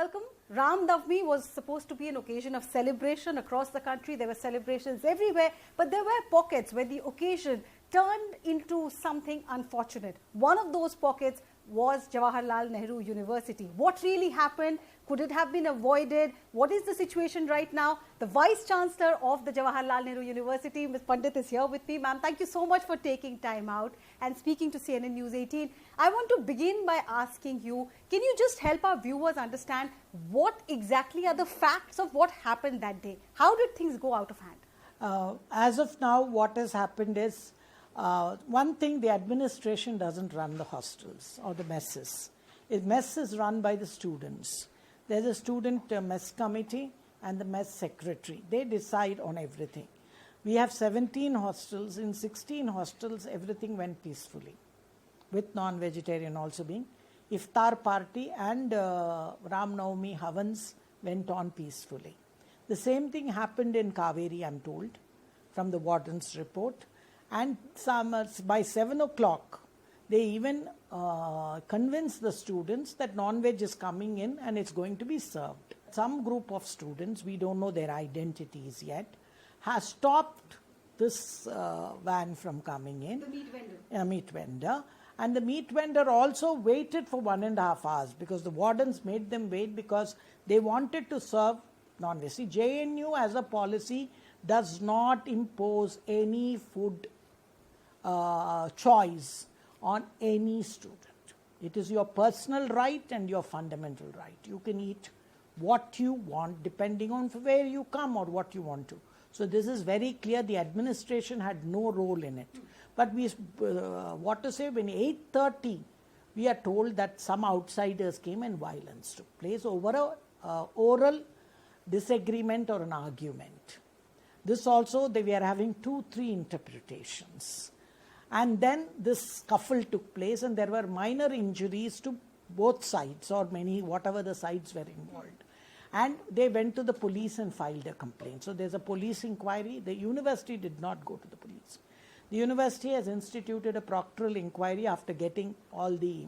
welcome. Ram Navami was supposed to be an occasion of celebration across the country. There were celebrations everywhere, but there were pockets where the occasion turned into something unfortunate. One of those pockets was Jawaharlal Nehru University. What really happened? Could it have been avoided? What is the situation right now? The Vice-Chancellor of the Jawaharlal Nehru University, Ms. Pandit, is here with me. Ma'am, thank you so much for taking time out and speaking to CNN News 18. I want to begin by asking you, can you just help our viewers understand what exactly are the facts of what happened that day? How did things go out of hand? As of now, what has happened is, one thing, the administration doesn't run the hostels or the messes. The mess is run by the students. There's a student mess committee and the mess secretary. They decide on everything. We have 17 hostels. In 16 hostels, everything went peacefully, with non-vegetarian also being. Iftar party and Ram Navami Havans went on peacefully. The same thing happened in Kaveri, I'm told, from the warden's report. And by 7 o'clock, they even convinced the students that non-veg is coming in and it's going to be served. Some group of students, we don't know their identities yet, has stopped this van from coming in. The meat vendor. Meat vendor. And the meat vendor also waited for 1.5 hours because the wardens made them wait because they wanted to serve non-veg. See, JNU as a policy does not impose any food choice on any student. It is your personal right and your fundamental right. You can eat what you want depending on where you come or what you want to. So this is very clear. The administration had no role in it. But we, what to say, when 8:30, we are told that some outsiders came and violence took place over a oral disagreement or an argument. This also, we are having 2-3 interpretations. And then this scuffle took place and there were minor injuries to both sides or whatever the sides were involved. And they went to the police and filed a complaint. So there's a police inquiry. The university did not go to the police. The university has instituted a proctoral inquiry after getting all the,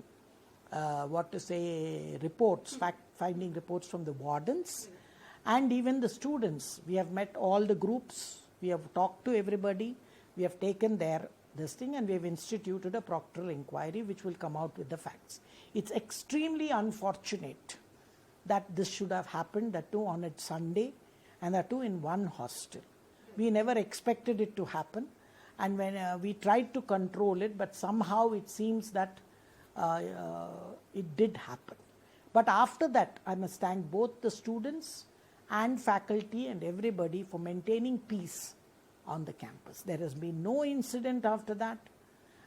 reports, fact-finding reports from the wardens and even the students. We have met all the groups. We have talked to everybody. We have taken their this thing and we have instituted a proctoral inquiry which will come out with the facts. It's extremely unfortunate that this should have happened, that too on a Sunday and that too in one hostel. We never expected it to happen and when we tried to control it, but somehow it seems that it did happen. But after that, I must thank both the students and faculty and everybody for maintaining peace on the campus. There has been no incident after that,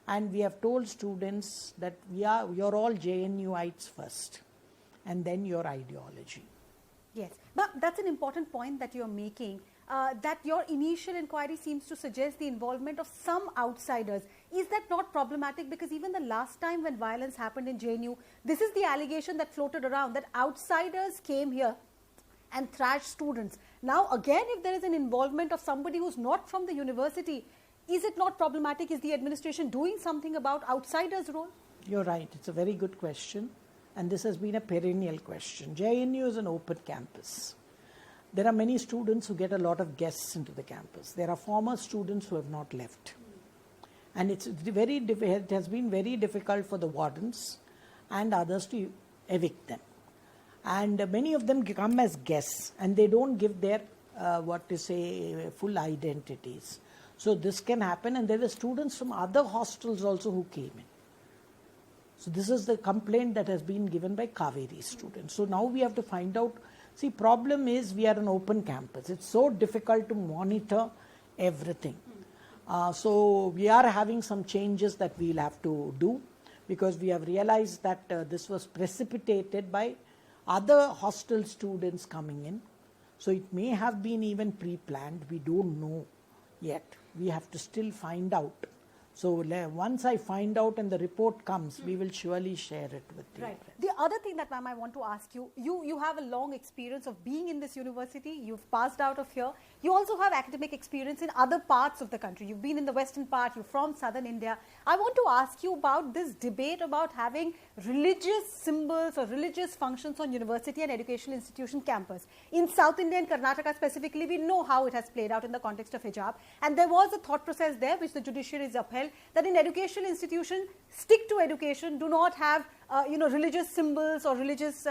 and we have told students that you're all JNUites first and then your ideology. Yes, but that's an important point that you're making, that your initial inquiry seems to suggest the involvement of some outsiders. Is that not problematic? Because even the last time when violence happened in JNU, this is the allegation that floated around, that outsiders came here and thrashed students. Now again, if there is an involvement of somebody who's not from the university, is it not problematic? Is the administration doing something about outsiders' role? You're right. It's a very good question. And this has been a perennial question. JNU is an open campus. There are many students who get a lot of guests into the campus. There are former students who have not left. And it has been very difficult for the wardens and others to evict them. And many of them come as guests and they don't give their, full identities. So this can happen, and there were students from other hostels also who came in. So this is the complaint that has been given by Kaveri students. So now we have to find out. See, problem is we are an open campus. It's so difficult to monitor everything. So we are having some changes that we'll have to do because we have realized that this was precipitated by other hostel students coming in. So it may have been even pre-planned. We don't know yet. We have to still find out. So once I find out and the report comes, we will surely share it with you. Right. The other thing that, ma'am, I want to ask you, you have a long experience of being in this university. You've passed out of here. You also have academic experience in other parts of the country. You've been in the western part, you're from southern India. I want to ask you about this debate about having religious symbols or religious functions on university and educational institution campus. In South India and Karnataka specifically, we know how it has played out in the context of hijab. And there was a thought process there which the judiciary is upheld, that in educational institutions, stick to education, do not have religious symbols or religious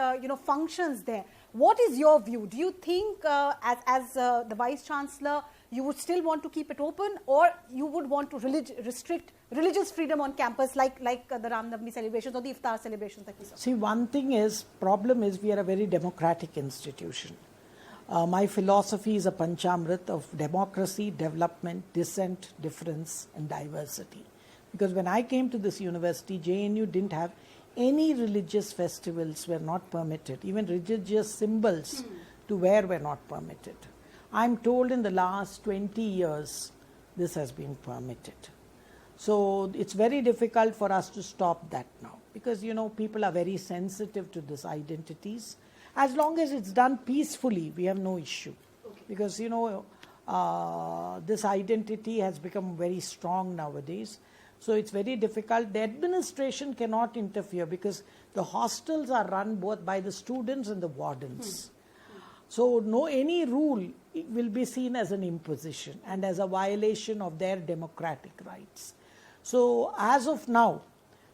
functions there. What is your view? Do you think as the Vice-Chancellor, you would still want to keep it open, or you would want to restrict religious freedom on campus like the Ram Navami celebrations or the Iftar celebrations that we saw? See, one thing is, problem is we are a very democratic institution. My philosophy is a panchamrit of democracy, development, dissent, difference and diversity. Because when I came to this university, JNU didn't have any religious festivals were not permitted. Even religious symbols to wear were not permitted. I'm told in the last 20 years, this has been permitted. So it's very difficult for us to stop that now, because people are very sensitive to these identities. As long as it's done peacefully, we have no issue. Okay. Because this identity has become very strong nowadays. So it's very difficult. The administration cannot interfere because the hostels are run both by the students and the wardens. So any rule will be seen as an imposition and as a violation of their democratic rights. So as of now,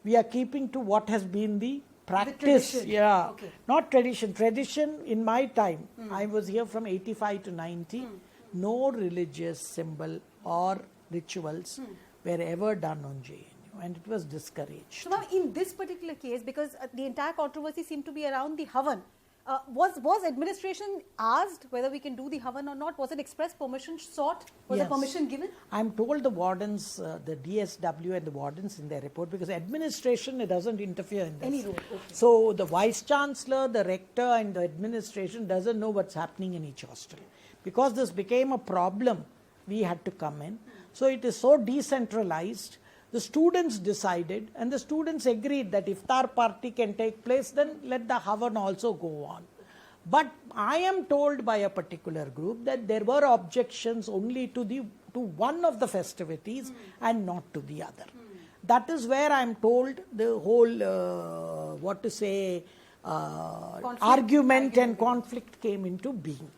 we are keeping to what has been the practice. Not tradition. Tradition in my time, I was here from 85 to 90, no religious symbol or rituals were ever done on JNU, and it was discouraged. So now in this particular case, because the entire controversy seemed to be around the Havan, was administration asked whether we can do the Havan or not? Was an express permission sought? Was a permission given? I'm told the wardens, the DSW and the wardens in their report, because administration, it doesn't interfere in this. Any role, okay. So the Vice-Chancellor, the Rector and the administration doesn't know what's happening in each hostel. Because this became a problem, we had to come in. So it is so decentralized. The students decided, and the students agreed that Iftar party can take place, then let the Havan also go on. But I am told by a particular group that there were objections only to one of the festivities and not to the other. That is where I am told the whole, argument and conflict came into being.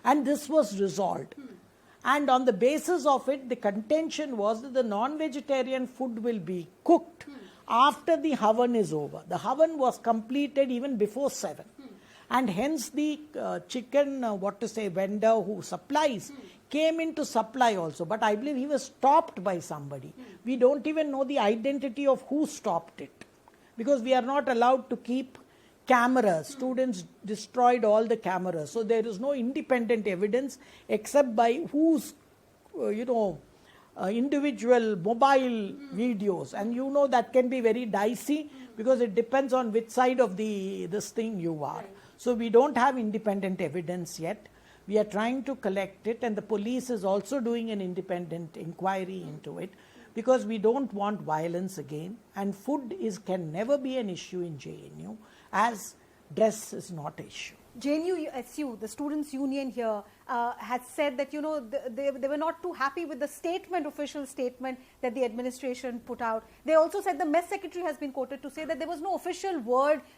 And this was resolved. And on the basis of it, the contention was that the non-vegetarian food will be cooked after the Havan is over. The Havan was completed even before 7. And hence the chicken, vendor who supplies came into supply also. But I believe he was stopped by somebody. We don't even know the identity of who stopped it. Because we are not allowed to keep cameras. Students destroyed all the cameras. So there is no independent evidence except by whose, individual mobile videos. And that can be very dicey because it depends on which side of this thing you are. So we don't have independent evidence yet. We are trying to collect it, and the police is also doing an independent inquiry into it, because we don't want violence again. And food can never be an issue in JNU, as dress is not an issue. JNU, the students' union here, had said that they were not too happy with the official statement that the administration put out. They also said the mess secretary has been quoted to say that there was no official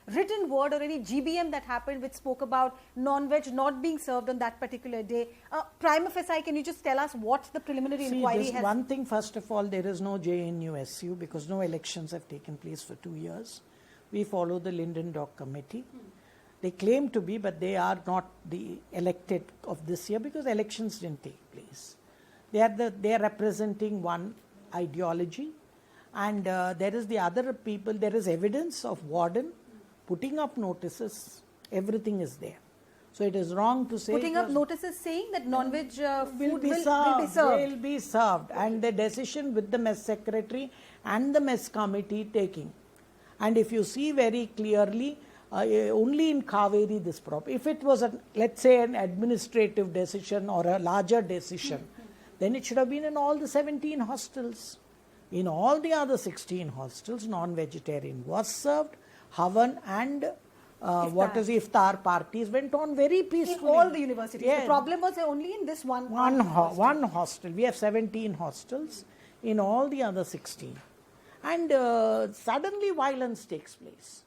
written word or any GBM that happened which spoke about non-veg not being served on that particular day. Prima facie, can you just tell us what the preliminary inquiry has? One thing, first of all, there is no JNU-SU because no elections have taken place for 2 years. We follow the Linden Dock Committee. They claim to be, but they are not the elected of this year because elections didn't take place. They are representing one ideology, and there is the other people. There is evidence of warden putting up notices. Everything is there. So it is wrong to say putting up notices saying that non-veg food will be served. Will be served, and the decision with the mess secretary and the mess committee taking. And if you see very clearly, only in Kaveri this problem. If it was, let's say, an administrative decision or a larger decision, then it should have been in all the 17 hostels. In all the other 16 hostels, non-vegetarian was served. Havan and iftar parties went on very peacefully. In all the universities. Yes. The problem was only in this one hostel. We have 17 hostels in all the other 16. And suddenly violence takes place.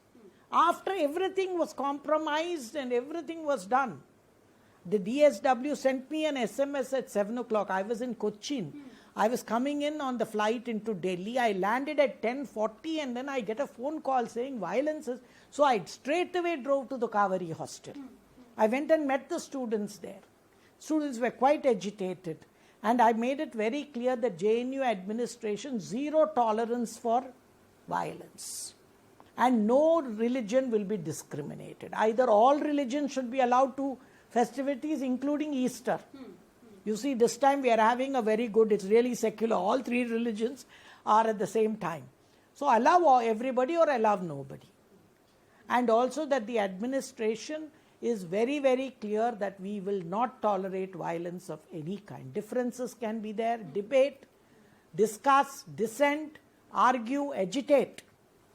After everything was compromised and everything was done, the DSW sent me an SMS at 7 o'clock. I was in Cochin. I was coming in on the flight into Delhi. I landed at 10:40 and then I get a phone call saying violence is... So I straight away drove to the Kaveri hostel. I went and met the students there. Students were quite agitated. And I made it very clear that JNU administration, zero tolerance for violence. And no religion will be discriminated. Either all religions should be allowed to festivities, including Easter. You see, this time we are having a very good, it's really secular. All three religions are at the same time. So allow everybody or allow nobody. And also that the administration is very, very clear that we will not tolerate violence of any kind. Differences can be there, debate, discuss, dissent, argue, agitate,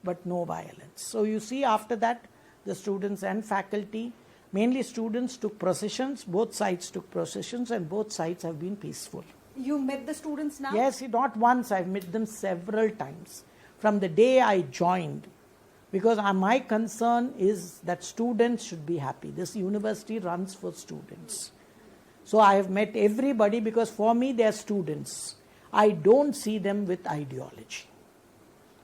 but no violence. So you see, after that, the students and faculty, mainly students, took processions. Both sides took processions and both sides have been peaceful. You met the students now? Yes, not once. I've met them several times. From the day I joined, because my concern is that students should be happy. This university runs for students. So I have met everybody because for me they are students. I don't see them with ideology.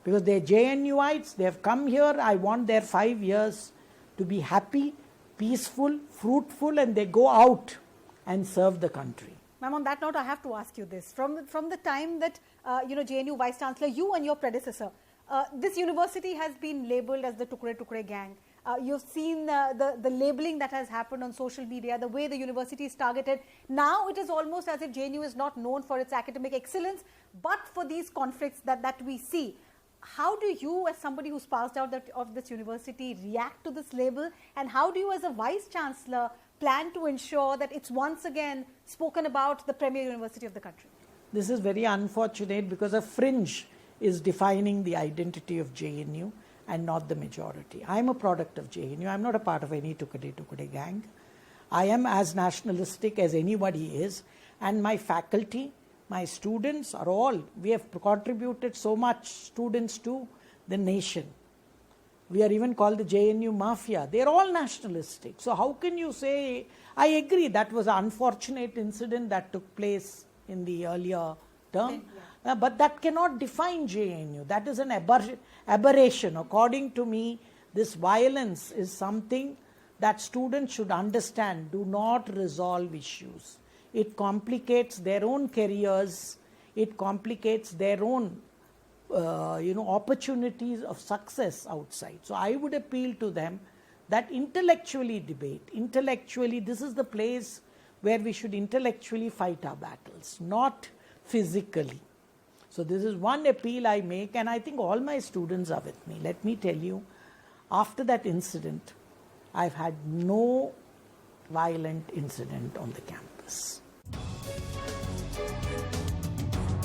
Because they are JNUites, they have come here, I want their 5 years to be happy, peaceful, fruitful, and they go out and serve the country. Ma'am, on that note, I have to ask you this. From the time that, JNU Vice-Chancellor, you and your predecessor, this university has been labelled as the Tukre gang. You've seen the labelling that has happened on social media, the way the university is targeted. Now it is almost as if JNU is not known for its academic excellence, but for these conflicts that we see. How do you, as somebody who's passed out of this university, react to this label? And how do you, as a Vice-Chancellor, plan to ensure that it's once again spoken about the premier university of the country? This is very unfortunate because a fringe is defining the identity of JNU and not the majority. I am a product of JNU. I am not a part of any Tukade gang. I am as nationalistic as anybody is, and my faculty, my students are all, we have contributed so much students to the nation. We are even called the JNU Mafia. They are all nationalistic. So how can you say, I agree that was an unfortunate incident that took place in the earlier term. But that cannot define JNU. That is an aberration. According to me, this violence is something that students should understand. Do not resolve issues. It complicates their own careers. It complicates their own, opportunities of success outside. So I would appeal to them that intellectually debate. Intellectually, this is the place where we should intellectually fight our battles, not physically. So this is one appeal I make, and I think all my students are with me. Let me tell you, after that incident, I've had no violent incident on the campus.